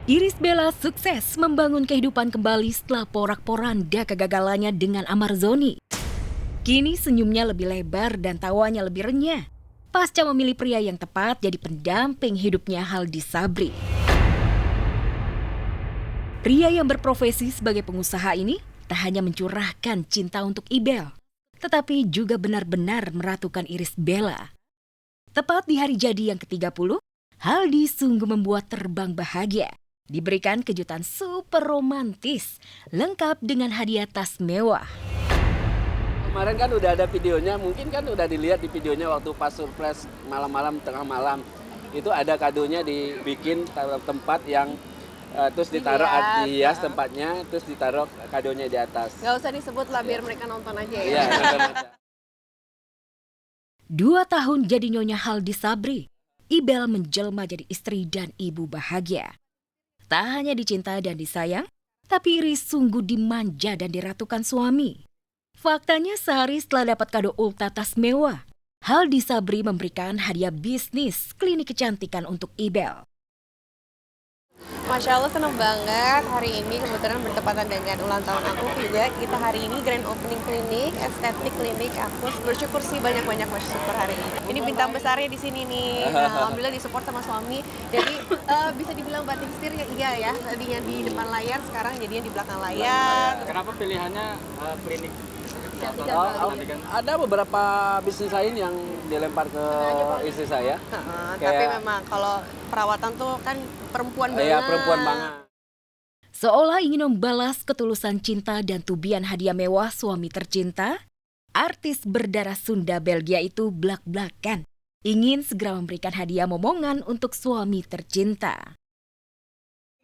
Irish Bella sukses membangun kehidupan kembali setelah porak-poranda kegagalannya dengan Amarzoni. Kini senyumnya lebih lebar dan tawanya lebih renyah. Pasca memilih pria yang tepat jadi pendamping hidupnya Haldi Sabri. Pria yang berprofesi sebagai pengusaha ini tak hanya mencurahkan cinta untuk Ibel, tetapi juga benar-benar meratukan Irish Bella. Tepat di hari jadi yang ke-30, Haldi sungguh membuat terbang bahagia. Diberikan kejutan super romantis, lengkap dengan hadiah tas mewah. Kemarin kan udah ada videonya, mungkin kan udah dilihat di videonya waktu pas surprise malam-malam, tengah malam. Itu ada kadonya dibikin tempat yang terus ditaruh hias tempatnya, terus ditaruh kadonya di atas. Gak usah disebut lah biar mereka nonton aja ya. Iya, nonton aja. 2 tahun jadi Nyonya Haldi Sabri, Ibel menjelma jadi istri dan ibu bahagia. Tak hanya dicinta dan disayang, tapi Iris sungguh dimanja dan diratukan suami. Faktanya sehari setelah dapat kado ulta tas mewah, Haldi Sabri memberikan hadiah bisnis klinik kecantikan untuk Ibel. Masya Allah senang banget hari ini kebetulan bertepatan dengan ulang tahun aku juga. Kita hari ini grand opening klinik, estetik klinik. Aku bersyukur sih banyak-banyak bersyukur hari ini. Ini bintang besarnya di sini nih. Alhamdulillah disupport sama suami. Jadi bisa dibilang banting setir ya iya ya. Tadinya di depan layar, sekarang jadinya di belakang layar. Kenapa pilihannya klinik? Ada beberapa bisnis lain yang dilempar ke istri saya. Tapi memang kalau perawatan tuh kan perempuan banget. Iya, perempuan banget. Seolah ingin membalas ketulusan cinta dan tubian hadiah mewah suami tercinta, artis berdarah Sunda Belgia itu blak-blakan. Ingin segera memberikan hadiah momongan untuk suami tercinta.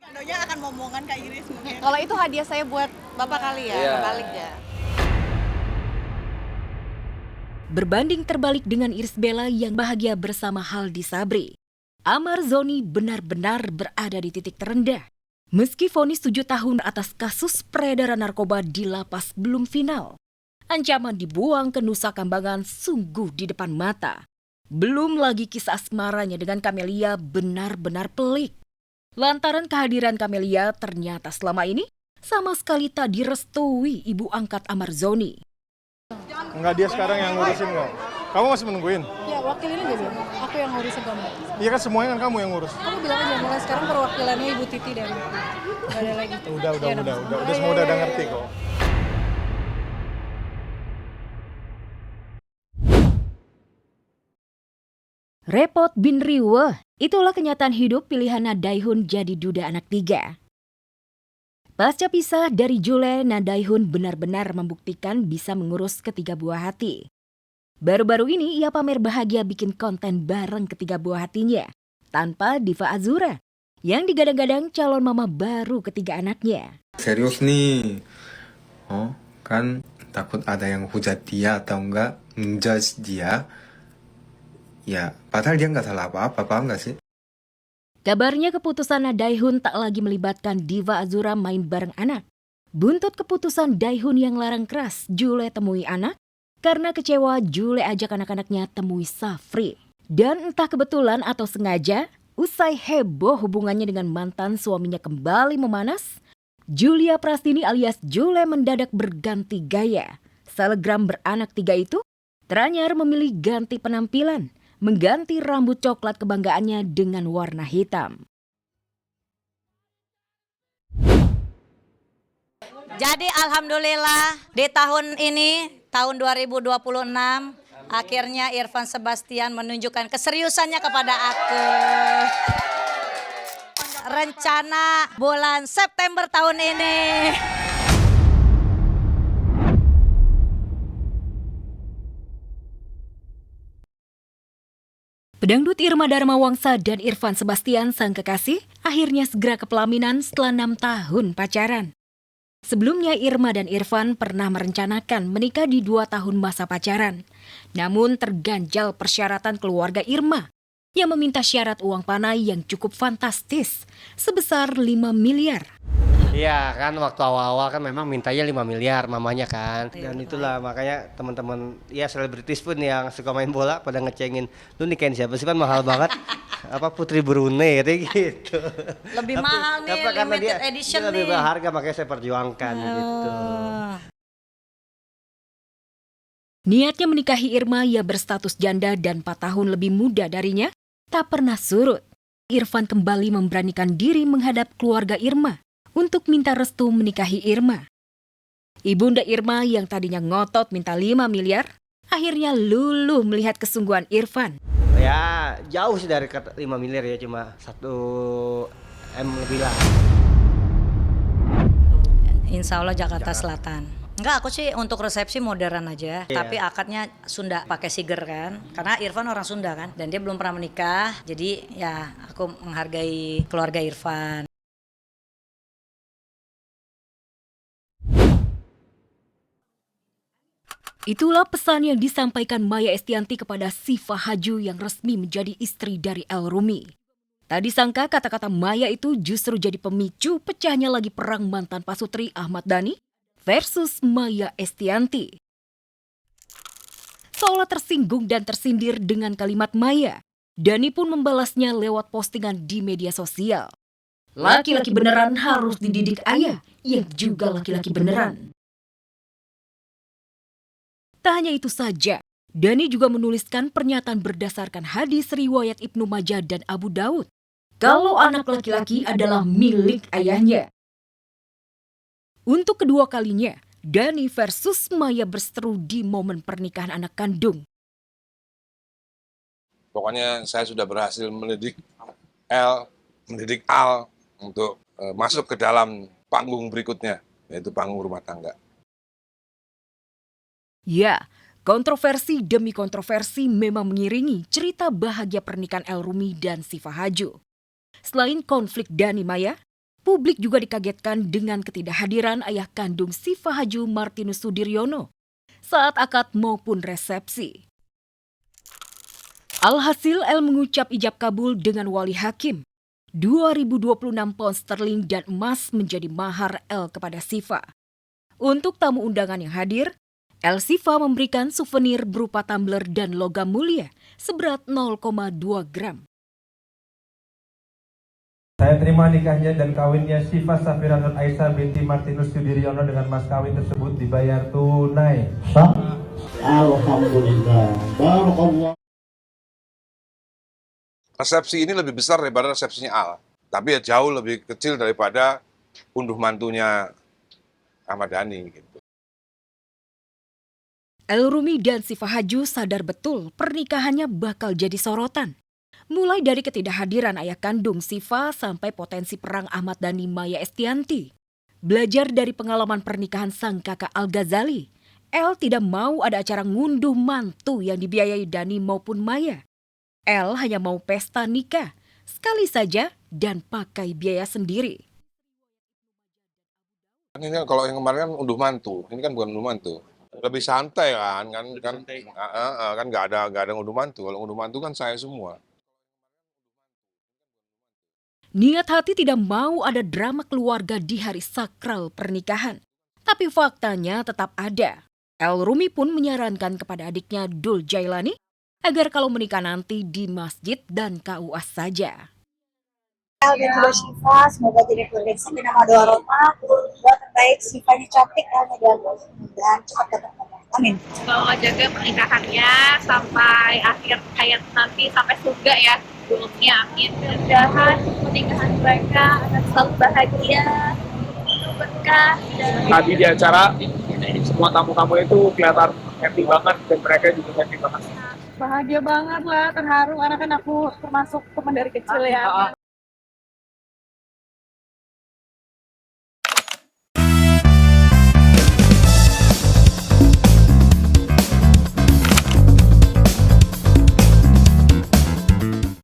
Kadonya akan momongan Kak Iris mungkin. Kalau itu hadiah saya buat Bapak kali ya, Iya. balik ya. Berbanding terbalik dengan Irish Bella yang bahagia bersama Haldi Sabri, Amarzoni benar-benar berada di titik terendah. Meski vonis 7 tahun atas kasus peredaran narkoba di lapas belum final, ancaman dibuang ke Nusa Kambangan sungguh di depan mata. Belum lagi kisah asmaranya dengan Camelia benar-benar pelik. Lantaran kehadiran Camelia ternyata selama ini sama sekali tak direstui ibu angkat Amarzoni. Enggak, dia sekarang yang ngurusin kok. Kamu masih menungguin? Ya, wakilin aja dong. Aku yang ngurusin kamu. Iya kan semuanya kan kamu yang ngurus. Kamu bilang aja mulai sekarang perwakilannya Ibu Titi dan nggak ada lagi. Udah semua udah ngerti kok. Repot bin riweh, itulah kenyataan hidup pilihan Nadaihun jadi duda anak 3. Pasca pisah dari Jule, Nadaihun benar-benar membuktikan bisa mengurus ketiga buah hati. Baru-baru ini ia pamer bahagia bikin konten bareng ketiga buah hatinya, tanpa Diva Azura, yang digadang-gadang calon mama baru ketiga anaknya. Serius nih, kan takut ada yang hujat dia atau enggak, menjudge dia. Ya, padahal dia nggak salah apa-apa, paham nggak sih? Kabarnya keputusan Nadaihun tak lagi melibatkan Diva Azura main bareng anak. Buntut keputusan Daihun yang larang keras Jule temui anak, karena kecewa Jule ajak anak-anaknya temui Safri. Dan entah kebetulan atau sengaja, usai heboh hubungannya dengan mantan suaminya kembali memanas, Julia Prastini alias Jule mendadak berganti gaya. Selebgram beranak 3 itu teranyar memilih ganti penampilan, mengganti rambut coklat kebanggaannya dengan warna hitam. Jadi alhamdulillah di tahun ini, tahun 2026, akhirnya Irfan Sebastian menunjukkan keseriusannya kepada aku. Rencana bulan September tahun ini. Pedangdut Irma Darmawangsa dan Irfan Sebastian sang kekasih akhirnya segera ke pelaminan setelah 6 tahun pacaran. Sebelumnya Irma dan Irfan pernah merencanakan menikah di 2 tahun masa pacaran. Namun terganjal persyaratan keluarga Irma yang meminta syarat uang panai yang cukup fantastis sebesar 5 miliar. Iya kan, waktu awal-awal kan memang mintanya 5 miliar mamanya kan. Dan itulah makanya teman-teman ya selebritis pun yang suka main bola pada ngecengin, lu nikahin siapa sih, kan mahal banget. Putri Brunei gitu. Lebih mahal nih, Karena limited edition dia lebih nih. berharga, makanya saya perjuangkan gitu. Niatnya menikahi Irma yang berstatus janda dan 4 tahun lebih muda darinya tak pernah surut. Irfan kembali memberanikan diri menghadap keluarga Irma untuk minta restu menikahi Irma. Ibunda Irma yang tadinya ngotot minta 5 miliar, akhirnya luluh melihat kesungguhan Irfan. Ya jauh sih dari 5 miliar ya, cuma 1 M lebih lah. Insya Allah Jakarta Selatan. Enggak, aku sih untuk resepsi modern aja, tapi akadnya Sunda pakai siger kan, karena Irfan orang Sunda kan, dan dia belum pernah menikah, jadi ya aku menghargai keluarga Irfan. Itulah pesan yang disampaikan Maya Estianty kepada Siva Haju yang resmi menjadi istri dari El Rumi. Tak disangka kata-kata Maya itu justru jadi pemicu pecahnya lagi perang mantan pasutri Ahmad Dhani versus Maya Estianty. Seolah tersinggung dan tersindir dengan kalimat Maya, Dhani pun membalasnya lewat postingan di media sosial. Laki-laki beneran harus dididik ayah, yang juga laki-laki beneran. Tak hanya itu saja, Dhani juga menuliskan pernyataan berdasarkan hadis riwayat Ibnu Majah dan Abu Daud. Kalau anak laki-laki adalah milik ayahnya. Untuk kedua kalinya, Dhani versus Maya berseteru di momen pernikahan anak kandung. Pokoknya saya sudah berhasil mendidik Al untuk masuk ke dalam panggung berikutnya, yaitu panggung rumah tangga. Ya, kontroversi demi kontroversi memang mengiringi cerita bahagia pernikahan El Rumi dan Siva Haju. Selain konflik Dhani Maya, publik juga dikagetkan dengan ketidakhadiran ayah kandung Siva Haju Martinus Sudiryono saat akad maupun resepsi. Alhasil El mengucap ijab kabul dengan wali hakim. 2026 pound sterling dan emas menjadi mahar El kepada Siva. Untuk tamu undangan yang hadir, El Siva memberikan souvenir berupa tumbler dan logam mulia seberat 0,2 gram. Saya terima nikahnya dan kawinnya Siva Safira Nur Aisyah binti Martinus Sudiryono dengan mas kawin tersebut dibayar tunai. Alhamdulillah. Barakallah. Resepsi ini lebih besar daripada resepsinya Al, tapi ya jauh lebih kecil daripada unduh mantunya Ahmad Dhani gitu. El Rumi dan Siva Haju sadar betul pernikahannya bakal jadi sorotan. Mulai dari ketidakhadiran ayah kandung Siva sampai potensi perang Ahmad Dhani Maya Estianty. Belajar dari pengalaman pernikahan sang kakak Al-Ghazali, El tidak mau ada acara ngunduh mantu yang dibiayai Dhani maupun Maya. El hanya mau pesta nikah, sekali saja dan pakai biaya sendiri. Ini kan kalau yang kemarin kan unduh mantu, ini kan bukan unduh mantu. Lebih santai kan nggak ada unduh mantu. Kalau unduh mantu kan saya semua. Niat hati tidak mau ada drama keluarga di hari sakral pernikahan. Tapi faktanya tetap ada. El Rumi pun menyarankan kepada adiknya Dul Jailani agar kalau menikah nanti di masjid dan KUA saja. El dan juga Siva, semoga jadi proteksi dengan doa Roma. Doa terbaik, Sivanya cantik, Elnya ganteng. Dan cepat dapat nomor. Amin. Semoga jaga pernikahannya sampai akhir hayat nanti, sampai surga ya. Dulunya amin. Mudah-mudahan pernikahan mereka akan selalu bahagia, penuh berkah. Tadi di acara, semua tamu-tamu itu kelihatan happy banget dan mereka juga happy banget. Bahagia banget lah, terharu karena kan aku termasuk teman dari kecil ya.